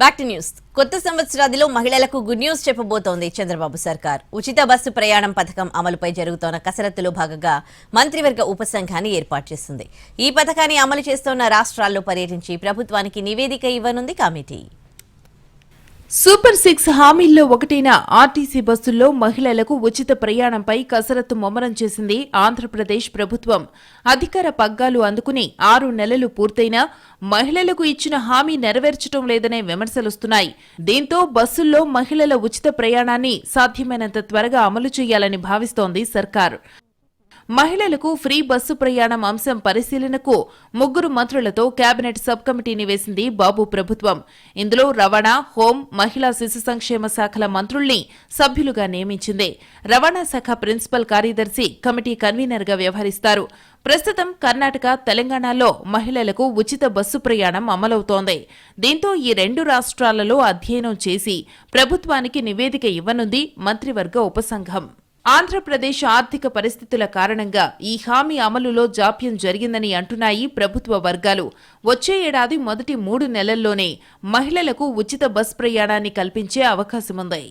Back to news. కొత్త సంవత్సరాదిలో మహిళలకు good news చెప్పబోతోంది Chandrababu సర్కార్. ఉచిత బస్సు ప్రయాణం పథకం అమలుపై జరుగుతోన్న కసరత్తులో భాగంగా మంత్రివర్గ ఉపసంఘాన్ని ఏర్పాటు చేసింది. ఈ పథకాన్ని అమలు చేస్తోన్న రాష్ట్రాల్లో పర్యటించి ప్రభుత్వానికి నివేదిక ఇవ్వనుంది కమిటీ. సూపర్ 6 హామీల్లో ఒకటైన ఆర్టీసీ బస్సుల్లో మహిళలకు ఉచిత ప్రయాణంపై కసరత్తు ముమ్మరం చేసింది ఆంధ్రప్రదేశ్ ప్రభుత్వం. అధికార పగ్గాలు అందుకుని 6 నెలలు పూర్తయినా మహిళలకు ఇచ్చిన హామీ నెరవేర్చడం లేదనే విమర్శలొస్తున్నాయి. దీంతో బస్సుల్లో మహిళల ఉచిత ప్రయాణాన్ని సాధ్యమైనంత త్వరగా అమలు చేయాలని భావిస్తోంది సర్కార్. మహిళలకు ఫ్రీ బస్సు ప్రయాణం అంశం పరిశీలనకు 3 మంత్రులతో కేబినెట్ సబ్ కమిటీని వేసింది బాబు ప్రభుత్వం. ఇందులో రవాణా, హోం, మహిళా శిశు సంక్షేమ శాఖల మంత్రుల్ని సభ్యులుగా నియమించింది. రవాణా శాఖ ప్రిన్సిపల్ కార్యదర్శి కమిటీ కన్వీనర్గా వ్యవహరిస్తారు. ప్రస్తుతం కర్ణాటక, తెలంగాణలో మహిళలకు ఉచిత బస్సు ప్రయాణం అమలవుతోంది. దీంతో ఈ 2 రాష్ట్రాలలో అధ్యయనం చేసి ప్రభుత్వానికి నివేదిక ఇవ్వనుంది మంత్రివర్గ ఉపసంఘం. ఆంధ్రప్రదేశ్ ఆర్థిక పరిస్థితుల కారణంగా ఈ హామీ అమలులో జాప్యం జరిగిందని అంటున్నాయి ప్రభుత్వ వర్గాలు. వచ్చే ఏడాది మొదటి 3 నెలల్లోనే మహిళలకు ఉచిత బస్ ప్రయాణాన్ని కల్పించే అవకాశముంది.